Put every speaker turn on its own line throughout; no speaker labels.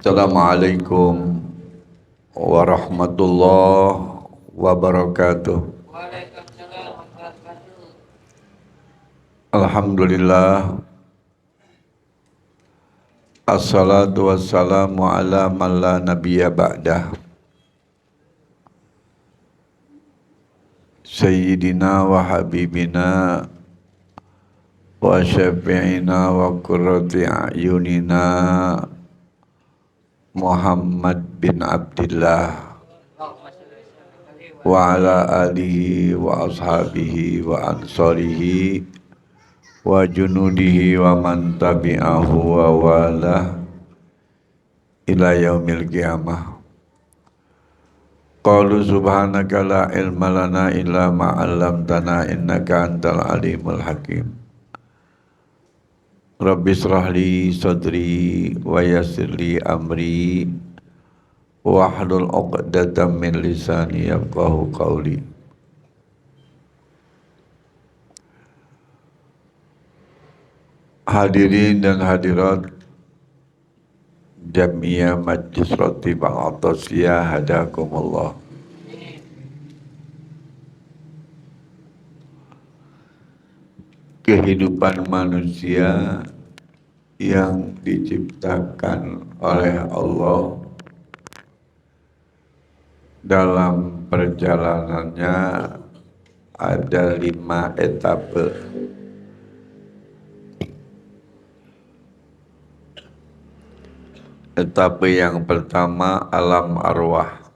Assalamualaikum warahmatullahi wabarakatuh. Alhamdulillah, assalatu wassalamu ala man la nabiyya ba'dah. Sayyidina wa habibina wa syafi'ina wa qurrati a'yunina Muhammad bin Abdillah wa ala alihi wa ashabihi wa ansarihi wa junudihi wa man tabi'ahu wa walah ila yaumil qiyamah. Qalu subhanaka la ilma lana illa ma 'allamtana innaka antal alimul hakim. Rabbi shrah li sadri wa yassir li amri wahlul 'uqdatam min lisani yafqahu qawli. Hadirin dan hadirat Jamiyah Majlis Roti Bang Atosiyah hadakumullah. Kehidupan manusia yang diciptakan oleh Allah dalam perjalanannya ada 5 etape. Etape yang pertama alam arwah.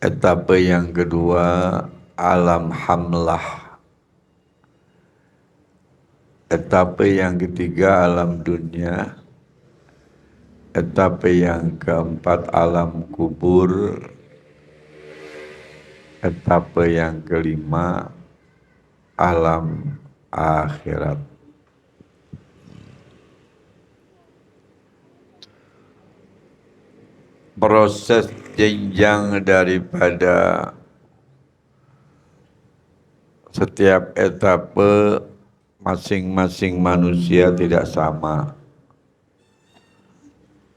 Etape yang kedua alam hamlah. Etape yang ketiga alam dunia. Etape yang keempat alam kubur. Etape yang kelima alam akhirat. Proses jenjang daripada setiap etape masing-masing manusia tidak sama.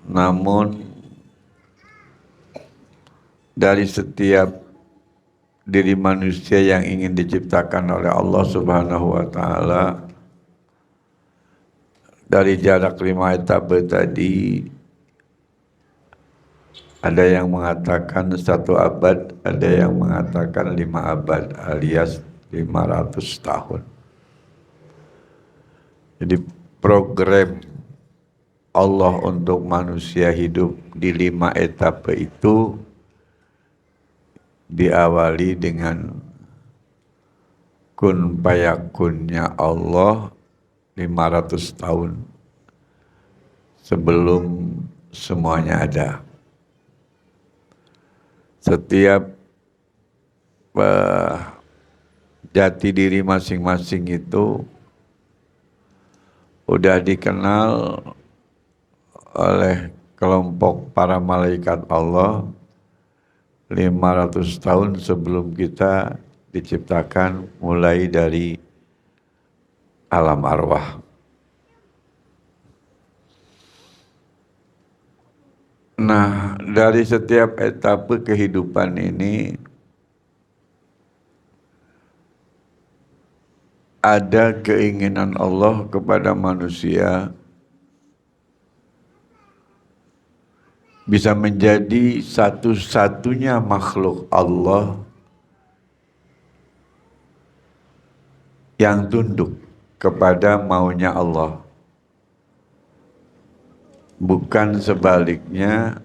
Namun dari setiap diri manusia yang ingin diciptakan oleh Allah Subhanahu wa taala, dari jarak 5 etape tadi, ada yang mengatakan 1 abad, ada yang mengatakan 5 abad alias 500 tahun. Jadi program Allah untuk manusia hidup di 5 etape itu diawali dengan kun fayakunnya Allah 500 tahun sebelum semuanya ada. Setiap jati diri masing-masing itu udah dikenal oleh kelompok para malaikat Allah 500 tahun sebelum kita diciptakan, mulai dari alam arwah. Nah, dari setiap etape kehidupan ini ada keinginan Allah kepada manusia bisa menjadi satu-satunya makhluk Allah yang tunduk kepada maunya Allah. Bukan sebaliknya,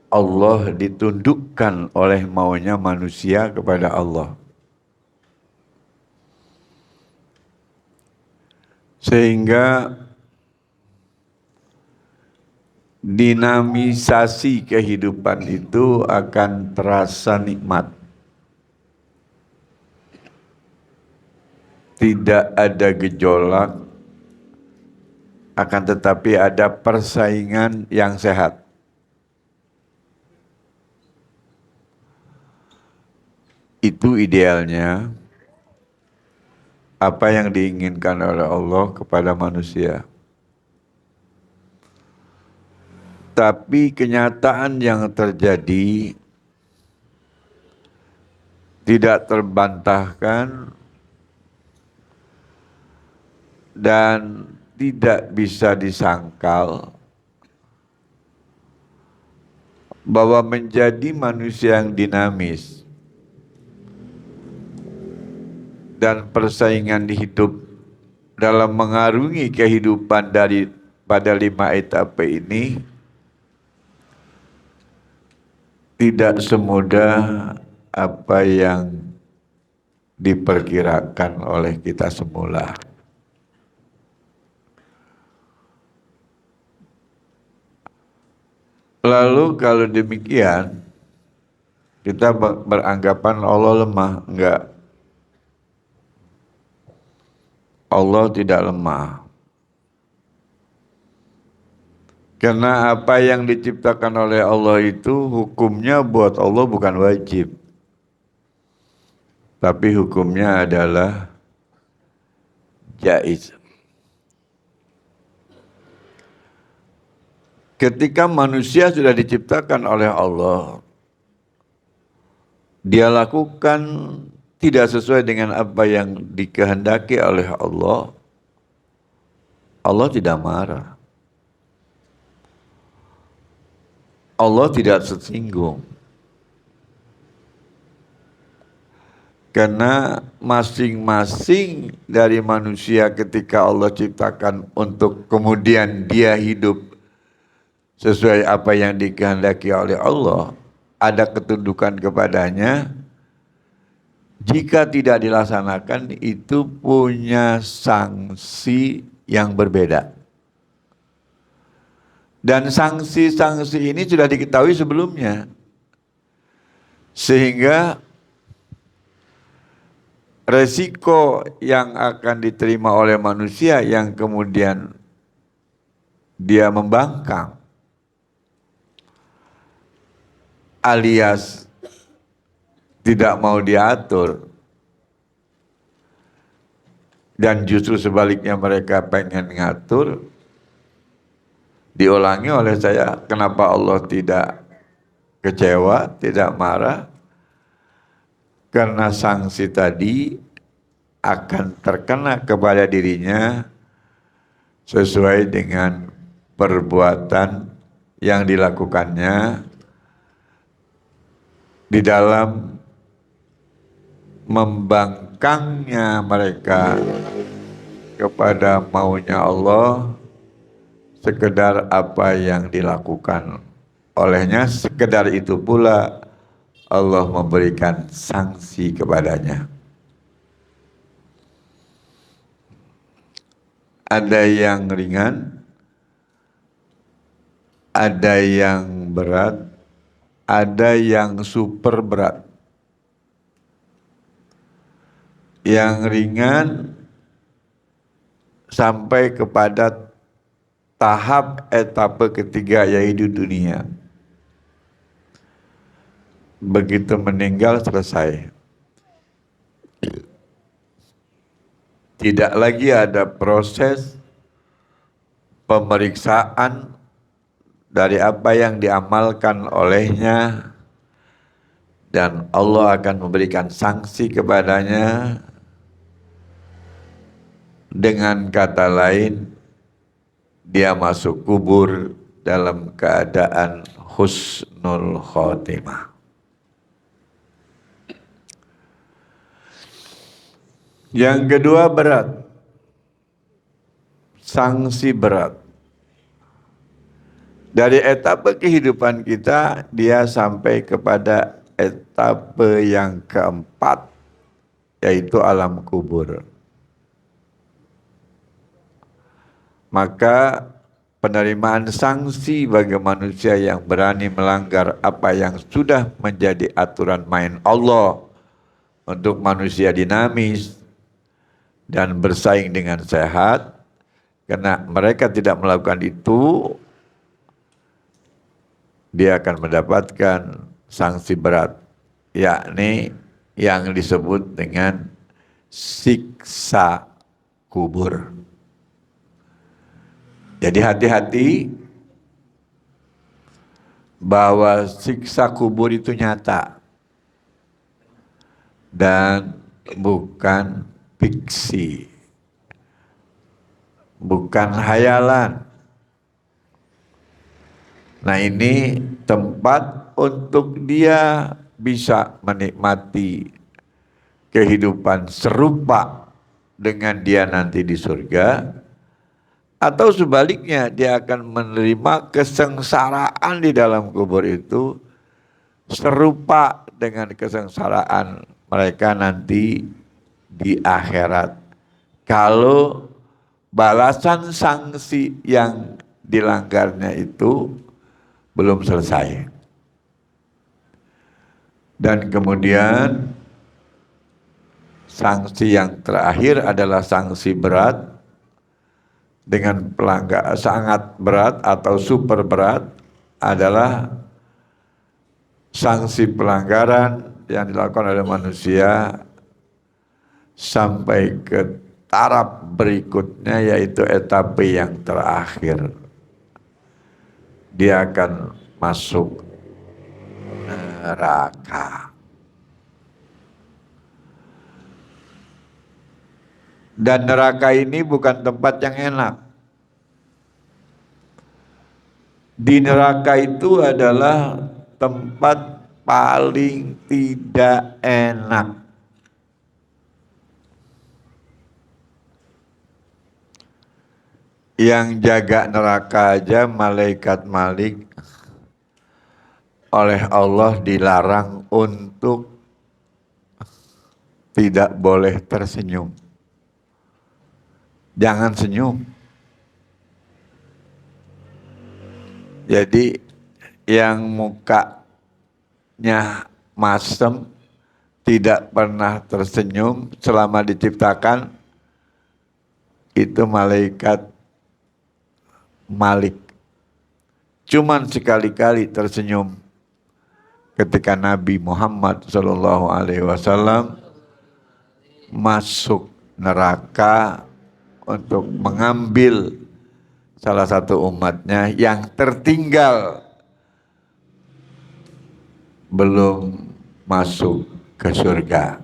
Allah ditundukkan oleh maunya manusia kepada Allah. Sehingga dinamisasi kehidupan itu akan terasa nikmat. Tidak ada gejolak, akan tetapi ada persaingan yang sehat. Itu idealnya apa yang diinginkan oleh Allah kepada manusia. Tapi kenyataan yang terjadi tidak terbantahkan dan tidak bisa disangkal bahwa menjadi manusia yang dinamis dan persaingan hidup dalam mengarungi kehidupan pada 5 etape ini tidak semudah apa yang diperkirakan oleh kita semula. Lalu kalau demikian, kita beranggapan Allah lemah. Enggak, Allah tidak lemah. Karena apa yang diciptakan oleh Allah itu hukumnya buat Allah bukan wajib. Tapi hukumnya adalah jaiz. Ketika manusia sudah diciptakan oleh Allah, dia lakukan tidak sesuai dengan apa yang dikehendaki oleh Allah, Allah tidak marah. Allah tidak tersinggung. Karena masing-masing dari manusia ketika Allah ciptakan untuk kemudian dia hidup sesuai apa yang dikehendaki oleh Allah, ada ketundukan kepadanya. Jika tidak dilaksanakan itu punya sanksi yang berbeda. Dan sanksi-sanksi ini sudah diketahui sebelumnya. Sehingga resiko yang akan diterima oleh manusia yang kemudian dia membangkang alias tidak mau diatur dan justru sebaliknya mereka pengen ngatur, diulangi oleh saya, kenapa Allah tidak kecewa, tidak marah? Karena sanksi tadi akan terkena kepada dirinya sesuai dengan perbuatan yang dilakukannya di dalam membangkangnya mereka kepada maunya Allah, sekedar apa yang dilakukan olehnya, sekedar itu pula Allah memberikan sanksi kepadanya. Ada yang ringan, ada yang berat, ada yang super berat. Yang ringan sampai kepada tahap etape ketiga yaitu dunia. Begitu meninggal selesai. Tidak lagi ada proses pemeriksaan dari apa yang diamalkan olehnya, dan Allah akan memberikan sanksi kepadanya. Dengan kata lain, dia masuk kubur dalam keadaan husnul khotimah. Yang kedua berat, sanksi berat. Dari etape kehidupan kita, dia sampai kepada etape yang keempat, yaitu alam kubur. Maka penerimaan sanksi bagi manusia yang berani melanggar apa yang sudah menjadi aturan main Allah untuk manusia dinamis dan bersaing dengan sehat, karena mereka tidak melakukan itu, dia akan mendapatkan sanksi berat, yakni yang disebut dengan siksa kubur. Jadi hati-hati bahwa siksa kubur itu nyata dan bukan fiksi, bukan hayalan. Nah, ini tempat untuk dia bisa menikmati kehidupan serupa dengan dia nanti di surga, atau sebaliknya dia akan menerima kesengsaraan di dalam kubur itu serupa dengan kesengsaraan mereka nanti di akhirat. Kalau balasan sanksi yang dilanggarnya itu belum selesai. Dan kemudian sanksi yang terakhir adalah sanksi berat dengan pelanggaran sangat berat atau super berat adalah sanksi pelanggaran yang dilakukan oleh manusia sampai ke taraf berikutnya, yaitu etape yang terakhir. Dia akan masuk neraka. Dan neraka ini bukan tempat yang enak. Di neraka itu adalah tempat paling tidak enak. Yang jaga neraka aja malaikat Malik oleh Allah dilarang untuk tidak boleh tersenyum. Jangan senyum. Jadi yang mukanya masem, tidak pernah tersenyum selama diciptakan, itu malaikat Malik. Cuman sekali-kali tersenyum ketika Nabi Muhammad SAW masuk neraka untuk mengambil salah satu umatnya yang tertinggal belum masuk ke surga.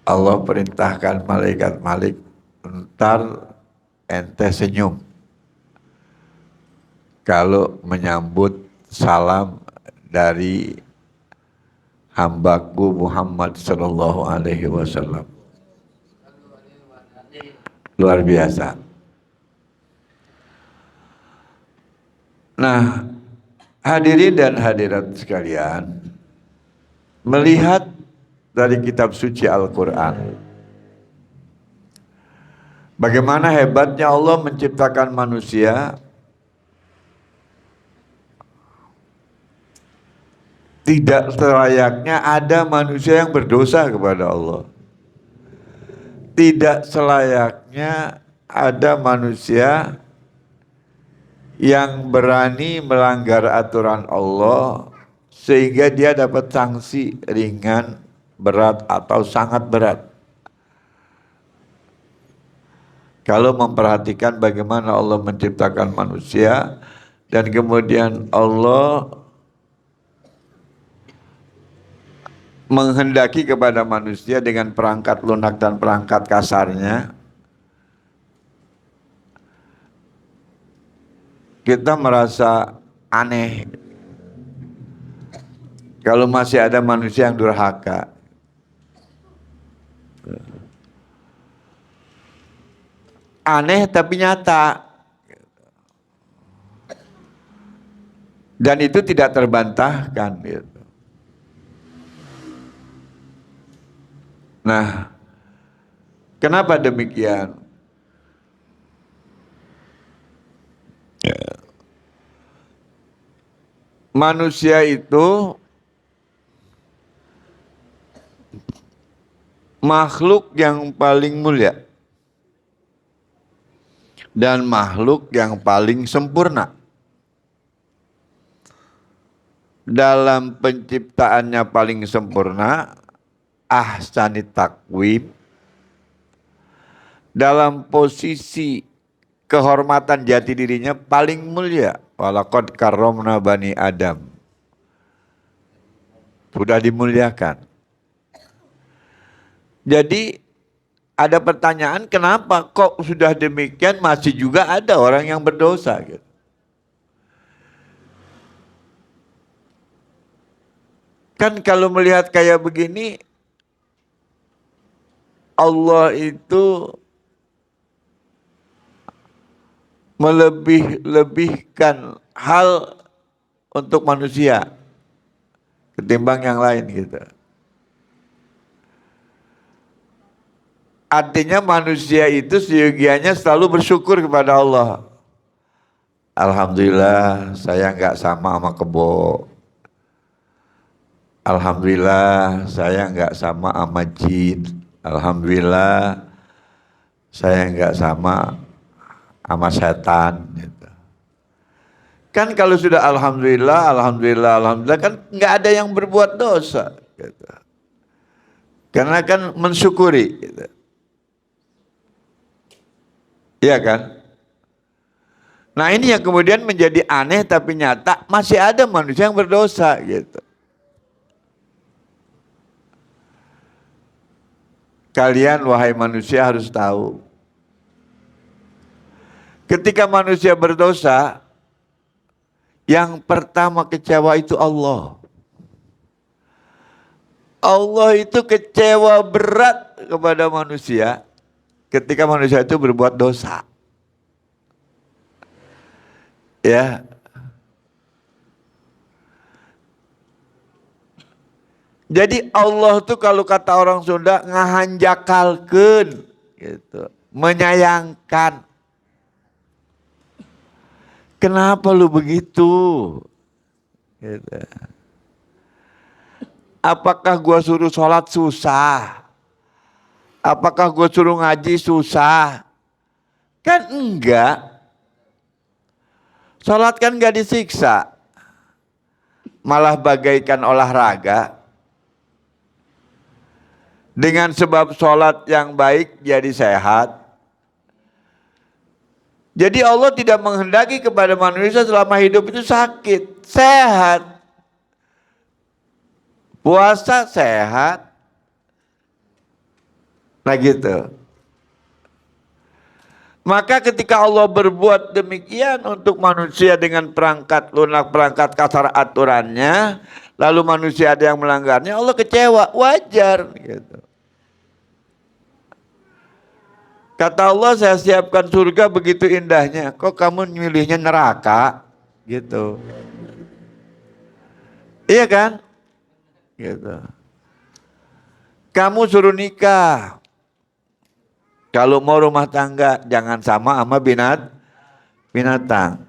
Allah perintahkan malaikat Malik, ntar ente senyum kalau menyambut salam dari hambaku Muhammad sallallahu alaihi wasallam. Luar biasa. Nah, hadirin dan hadirat sekalian, melihat dari kitab suci Al-Quran, bagaimana hebatnya Allah menciptakan manusia tidak selayaknya ada manusia yang berdosa kepada Allah. Tidak selayaknya ada manusia yang berani melanggar aturan Allah sehingga dia dapat sanksi ringan, berat, atau sangat berat. Kalau memperhatikan bagaimana Allah menciptakan manusia dan kemudian Allah menghendaki kepada manusia dengan perangkat lunak dan perangkat kasarnya, kita merasa aneh kalau masih ada manusia yang durhaka. Aneh tapi nyata. Dan itu tidak terbantahkan gitu. Nah, kenapa demikian? Manusia itu makhluk yang paling mulia dan makhluk yang paling sempurna. Dalam penciptaannya paling sempurna, ahsanit takwim, dalam posisi kehormatan jati dirinya paling mulia. Walaqad karramna bani Adam. Sudah dimuliakan. Jadi ada pertanyaan, kenapa kok sudah demikian masih juga ada orang yang berdosa gitu. Kan kalau melihat kayak begini, Allah itu melebih-lebihkan hal untuk manusia ketimbang yang lain gitu. Artinya manusia itu seyogianya selalu bersyukur kepada Allah. Alhamdulillah saya nggak sama kebo. Alhamdulillah saya nggak sama jin. Alhamdulillah saya nggak sama setan gitu. Kan kalau sudah alhamdulillah kan nggak ada yang berbuat dosa gitu. Karena kan mensyukuri gitu. Iya kan? Nah ini yang kemudian menjadi aneh tapi nyata, masih ada manusia yang berdosa gitu. Kalian wahai manusia harus tahu, ketika manusia berdosa, yang pertama kecewa itu Allah. Allah itu kecewa berat kepada manusia ketika manusia itu berbuat dosa. Ya. Jadi Allah tuh kalau kata orang Sunda ngahanjakalkeun gitu, menyayangkan. Kenapa lu begitu? Gitu. Apakah gua suruh sholat susah? Apakah gua suruh ngaji susah? Kan enggak. Sholat kan enggak disiksa. Malah bagaikan olahraga. Dengan sebab sholat yang baik jadi sehat. Jadi Allah tidak menghendaki kepada manusia selama hidup itu sakit, sehat. Puasa sehat. Nah gitu. Maka ketika Allah berbuat demikian untuk manusia dengan perangkat lunak, perangkat kasar aturannya, lalu manusia ada yang melanggarnya, Allah kecewa, wajar gitu. Kata Allah, saya siapkan surga begitu indahnya, kok kamu milihnya neraka? Gitu. Iya kan? Gitu. Kamu suruh nikah. Kalau mau rumah tangga, jangan sama binatang.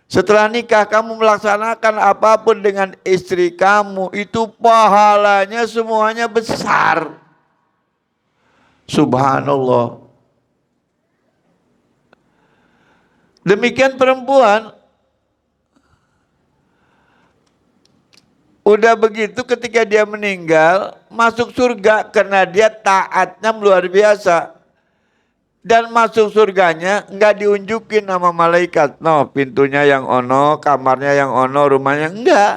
Setelah nikah kamu melaksanakan apapun dengan istri kamu, itu pahalanya semuanya besar. Subhanallah. Demikian perempuan. Udah begitu ketika dia meninggal, masuk surga karena dia taatnya luar biasa. Dan masuk surganya nggak diunjukin sama malaikat. No, pintunya yang ono, kamarnya yang ono, rumahnya enggak.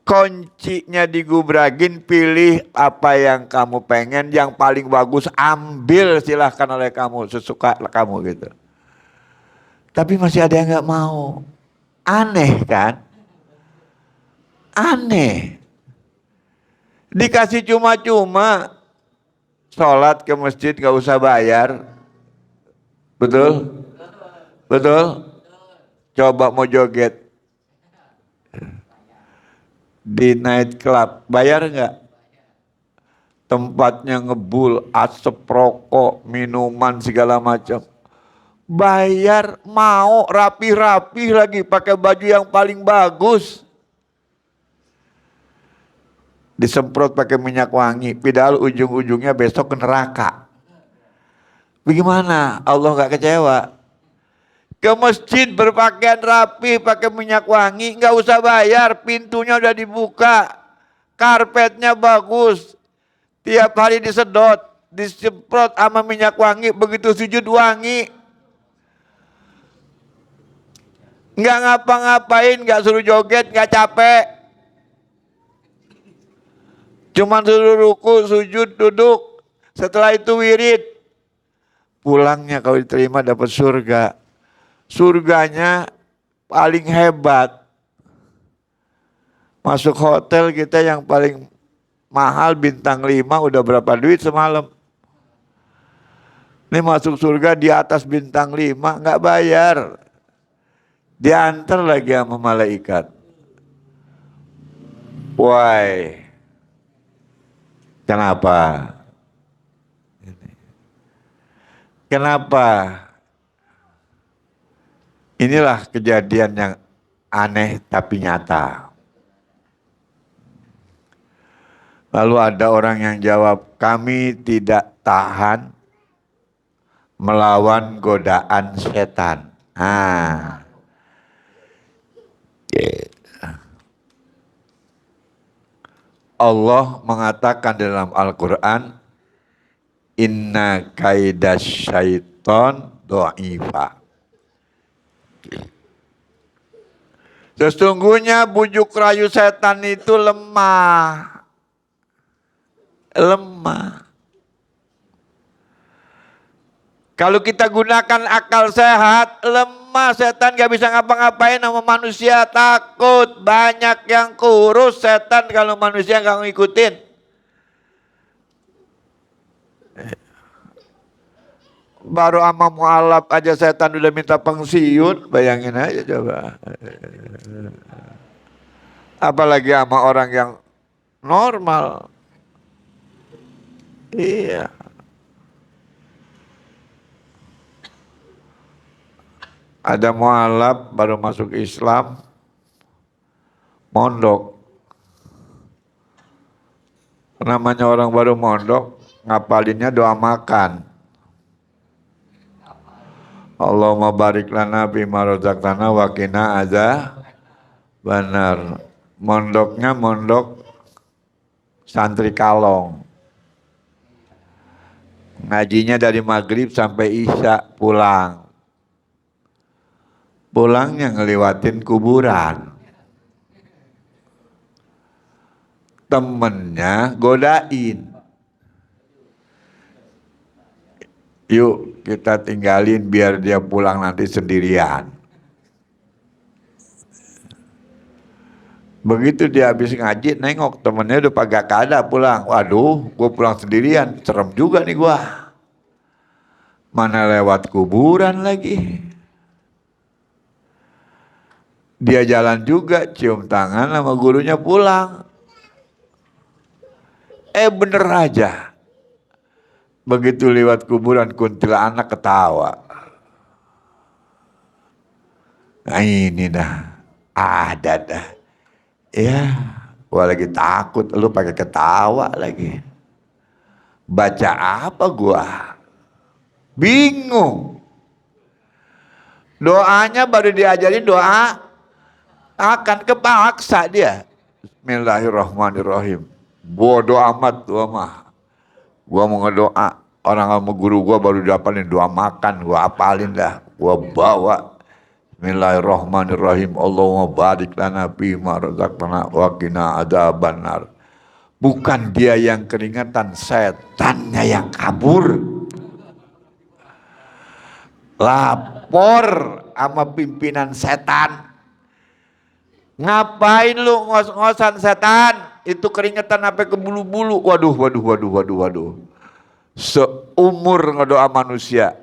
Kuncinya digubragin, pilih apa yang kamu pengen, yang paling bagus ambil silahkan oleh kamu, sesuka kamu gitu. Tapi masih ada yang nggak mau. Aneh kan? Aneh. Dikasih cuma-cuma. Sholat ke masjid nggak usah bayar. Betul? Betul? Coba mau joget. Di night club. Bayar nggak? Tempatnya ngebul, asap rokok, minuman segala macam. Bayar, mau rapi-rapi lagi, pakai baju yang paling bagus. Disemprot pakai minyak wangi, padahal ujung-ujungnya besok ke neraka. Bagaimana? Allah nggak kecewa? Ke masjid berpakaian rapi, pakai minyak wangi, nggak usah bayar, pintunya udah dibuka, karpetnya bagus, tiap hari disedot, disemprot sama minyak wangi, begitu sujud wangi. Nggak ngapa-ngapain, nggak suruh joget, nggak capek. Cuman suruh ruku, sujud, duduk. Setelah itu wirid. Pulangnya kalau diterima dapat surga. Surganya paling hebat. Masuk hotel kita yang paling mahal bintang 5 udah berapa duit semalam. Ini masuk surga di atas bintang 5 nggak bayar. Diantar lagi sama malaikat. Why? Kenapa? Kenapa? Inilah kejadian yang aneh tapi nyata. Lalu ada orang yang jawab, kami tidak tahan melawan godaan setan. Allah mengatakan dalam Al-Quran, inna kaidas syaiton do'ifa. Sesungguhnya bujuk rayu setan itu lemah. Lemah. Kalau kita gunakan akal sehat, lemah, setan gak bisa ngapa-ngapain sama manusia, takut. Banyak yang kurus setan kalau manusia gak ngikutin. Baru sama mualaf aja setan udah minta pensiun, bayangin aja coba. Apalagi sama orang yang normal. Iya. Ada mualaf baru masuk Islam, mondok. Namanya orang baru mondok, ngapalinnya doa makan. Allahumma barik lana bima razaqtana wa qina adzabannar. Mondoknya mondok santri kalong. Ngajinya dari maghrib sampai isya, pulang. Pulangnya ngelewatin kuburan. Temennya godain. Yuk kita tinggalin biar dia pulang nanti sendirian. Begitu dia habis ngaji, nengok temennya udah pagak kada pulang. Waduh, gue pulang sendirian, serem juga nih gue. Mana lewat kuburan lagi. Dia jalan juga, cium tangan sama gurunya pulang. Bener aja. Begitu lewat kuburan, kuntilanak ketawa. Nah ini dah, ada dah. Ya, gua lagi takut, lu pakai ketawa lagi. Baca apa gua? Bingung. Doanya baru diajarin doa, akan kepaksa dia. Bismillahirrahmanirrahim. Bodoh amat gua mah. Gua mau ngedoa, orang sama guru gua baru dapalin doa makan, gua apalin dah. Gua bawa. Bismillahirrahmanirrahim. Allahumma barik lana bima razaqtana wa qina adzabannar. Bukan dia yang keringetan, setannya yang kabur. Lapor sama pimpinan setan. Ngapain lu ngos-ngosan setan? Itu keringetan sampai ke bulu-bulu. Waduh. Seumur ngedoa manusia,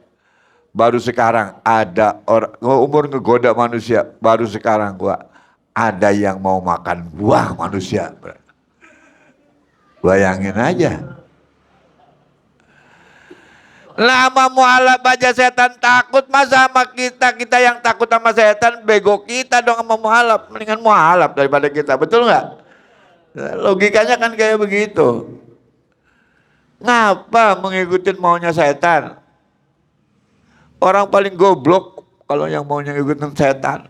baru sekarang ada orang umur ngegoda manusia, baru sekarang gua ada yang mau makan buah manusia. Bayangin aja. Lama mualaf aja setan takut, masa sama kita yang takut sama setan, bego kita dong sama mualaf. Mendingan mualaf daripada kita, betul nggak? Logikanya kan kayak begitu. Ngapa mengikuti maunya setan? Orang paling goblok kalau yang maunya ngikutin setan.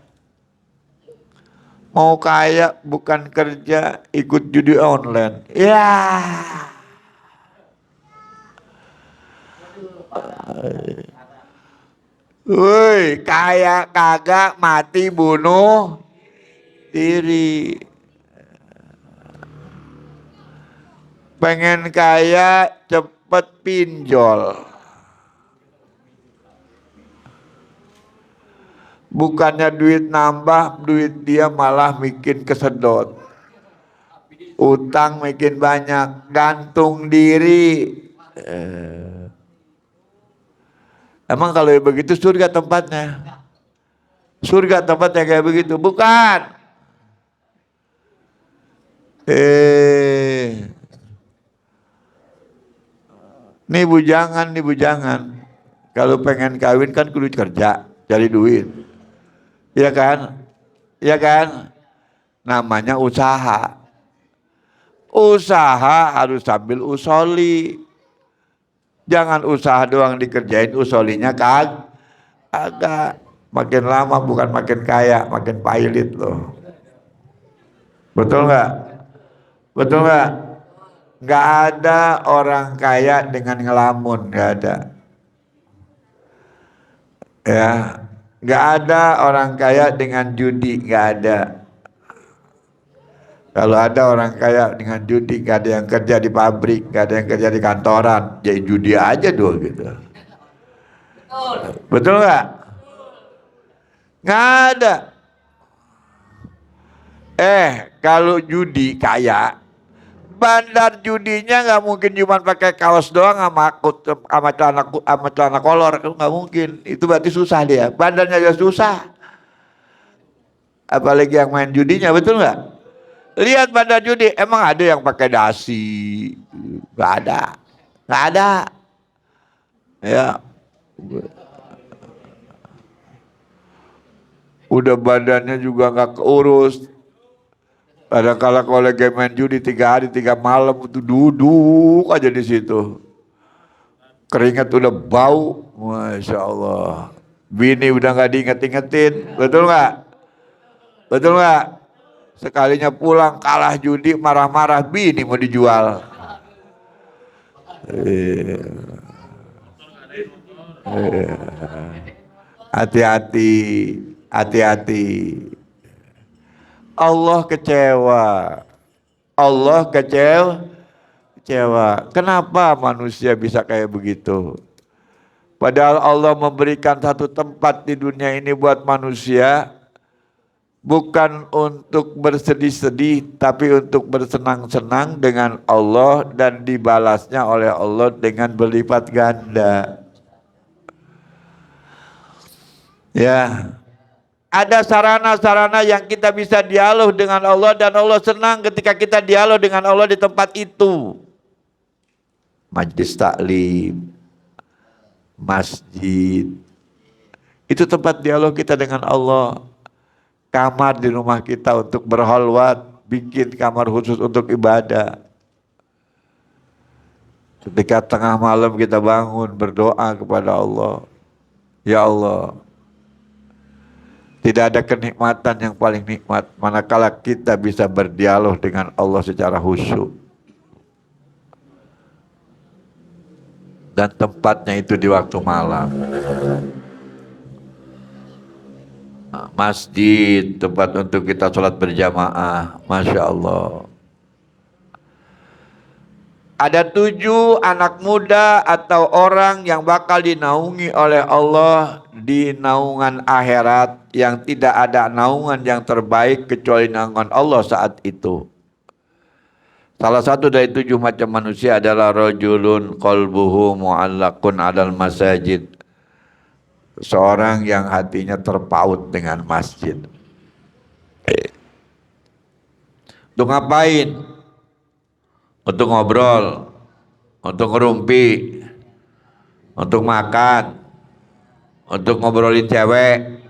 Mau kaya bukan kerja, ikut judi online. Ya. Woi, kaya kagak mati bunuh diri. Pengen kaya cepet pinjol. Bukannya duit nambah, duit dia malah bikin kesedot. Utang makin banyak, gantung diri. Emang kalau begitu surga tempatnya? Surga tempatnya kayak begitu? Bukan. Nih bujangan, nih bujangan. Kalau pengen kawin kan kudu kerja, cari duit. Iya kan? Iya kan? Namanya usaha. Usaha harus sambil usoli. Jangan usaha doang dikerjain, usolinya kagak. Makin lama bukan makin kaya, makin pailit loh. Betul nggak? Betul nggak? Nggak ada orang kaya dengan ngelamun, nggak ada. Ya, nggak ada orang kaya dengan judi, nggak ada. Kalau ada orang kaya dengan judi, nggak ada yang kerja di pabrik, nggak ada yang kerja di kantoran, jadi judi aja dulu gitu. Betul nggak? Nggak ada. Kalau judi kaya, bandar judinya nggak mungkin cuma pakai kaos doang sama celana kolor, nggak mungkin. Itu berarti susah dia. Bandarnya aja susah. Apalagi yang main judinya, betul nggak? Lihat bandar judi, emang ada yang pakai dasi? Nggak ada, nggak ada. Ya, udah badannya juga nggak keurus. Kadang-kala kalau lagi main judi 3 hari 3 malam itu duduk aja di situ. Keringat udah bau, masya Allah. Bini udah nggak diinget-ingetin, betul nggak? Betul nggak? Sekalinya pulang kalah judi marah-marah, bini mau dijual. Hati-hati, hati-hati. Allah kecewa. Allah kecewa. Kenapa manusia bisa kayak begitu? Padahal Allah memberikan satu tempat di dunia ini buat manusia, bukan untuk bersedih-sedih, tapi untuk bersenang-senang dengan Allah dan dibalasnya oleh Allah dengan berlipat ganda. Ya, ada sarana-sarana yang kita bisa dialog dengan Allah dan Allah senang ketika kita dialog dengan Allah di tempat itu. Majlis taklim, masjid, itu tempat dialog kita dengan Allah. Kamar di rumah kita untuk berholwat, bikin kamar khusus untuk ibadah. Ketika tengah malam kita bangun berdoa kepada Allah, ya Allah, tidak ada kenikmatan yang paling nikmat manakala kita bisa berdialog dengan Allah secara khusyuk. Dan tempatnya itu di waktu malam. Masjid, tempat untuk kita sholat berjamaah, masya Allah. Ada 7 anak muda atau orang yang bakal dinaungi oleh Allah di naungan akhirat, yang tidak ada naungan yang terbaik kecuali naungan Allah saat itu. Salah satu dari 7 macam manusia adalah rajulun qalbuhu mu'allaqun 'alal masajid. Seorang yang hatinya terpaut dengan masjid. Untuk ngapain? Untuk ngobrol, untuk ngerumpi, untuk makan, untuk ngobrolin cewek,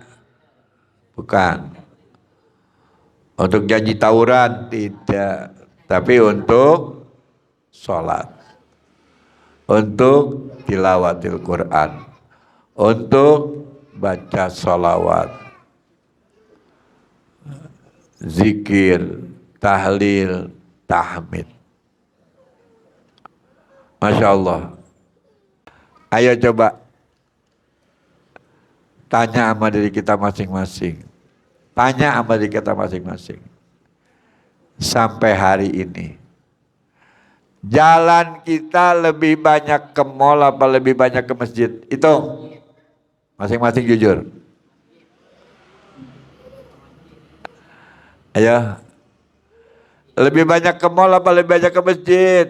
bukan. Untuk janji tawuran, tidak. Tapi untuk sholat, untuk tilawatil Quran, untuk baca sholawat, zikir, tahlil, tahmid. Masya Allah. Ayo coba Tanya sama diri kita masing-masing. Tanya sama diri kita masing-masing. Sampai hari ini, jalan kita lebih banyak ke mall apa lebih banyak ke masjid? Itu masing-masing jujur. Ayo. Lebih banyak ke mall apa lebih banyak ke masjid?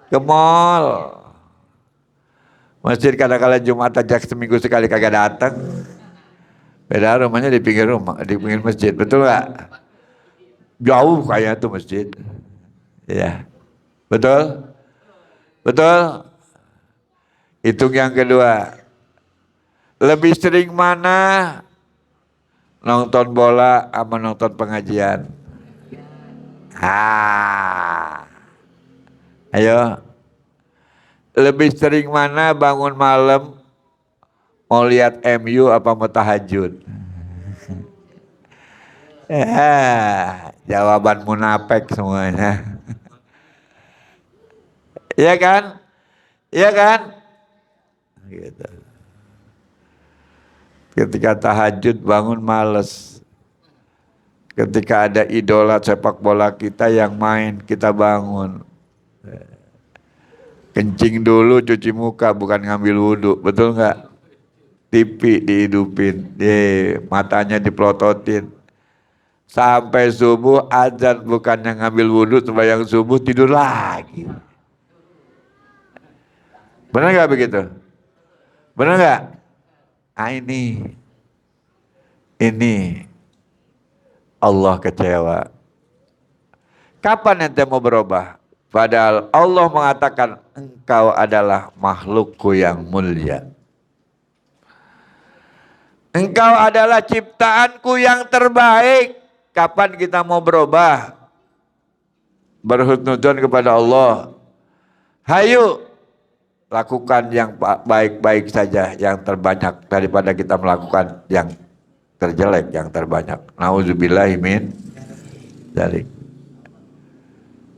Ke mall. Masjid kadang-kadang Jumat aja seminggu sekali kagak datang. Beda rumahnya di pinggir rumah, di pinggir masjid, betul nggak? Jauh kayak tuh masjid. Ya, betul, betul. Hitung yang kedua. Lebih sering mana nonton bola sama nonton pengajian? Ayo. Lebih sering mana bangun malam mau lihat MU apa mau tahajud? Jawaban munafik semuanya. Iya kan? Iya kan? Gitu. Ketika tahajud bangun males. Ketika ada idola sepak bola kita yang main, kita bangun. Kencing dulu, cuci muka, bukan ngambil wudhu, betul nggak? TV dihidupin, matanya dipelototin. Sampai subuh azan, bukannya ngambil wudhu, sembahyang subuh tidur lagi. Benar nggak begitu? Benar nggak? Ah, ini Allah kecewa. Kapan ente mau berubah? Padahal Allah mengatakan engkau adalah makhlukku yang mulia. Engkau adalah ciptaanku yang terbaik. Kapan kita mau berubah? Berhusnudzon kepada Allah. Hayu, lakukan yang baik-baik saja, yang terbanyak daripada kita melakukan yang terjelek, yang terbanyak. Nauzubillahi min dzalik.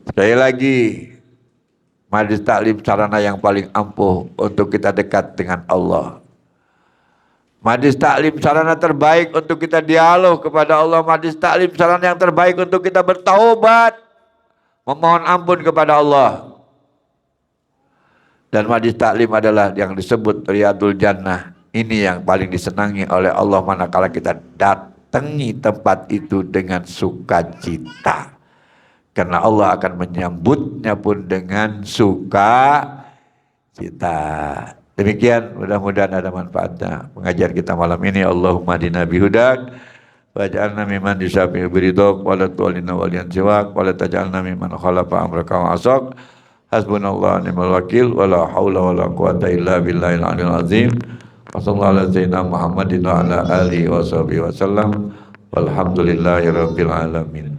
Sekali lagi, majlis taklim sarana yang paling ampuh untuk kita dekat dengan Allah. Majlis taklim sarana terbaik untuk kita dialog kepada Allah. Majlis taklim sarana yang terbaik untuk kita bertaubat, memohon ampun kepada Allah. Dan majlis taklim adalah yang disebut Riyadul Jannah. Ini yang paling disenangi oleh Allah manakala kita datangi tempat itu dengan sukacita. Karena Allah akan menyambutnya pun dengan sukacita. Demikian, mudah-mudahan ada manfaatnya pengajian kita malam ini. Allahumma hadina bihudak waj'alna mimman yushabihu biridhak wa la tu'alina waliyan siwak wa la taj'alna mimman khalafa amraka wa asak. Hasbunallahu ni'mal wakil wa la haula wa la quwata illa billahil aliyil azim. Wa sallallahu ala sayyidina Muhammadin wa ala alihi wa sahbihi wa sallam. Walhamdulillahi rabbil alamin.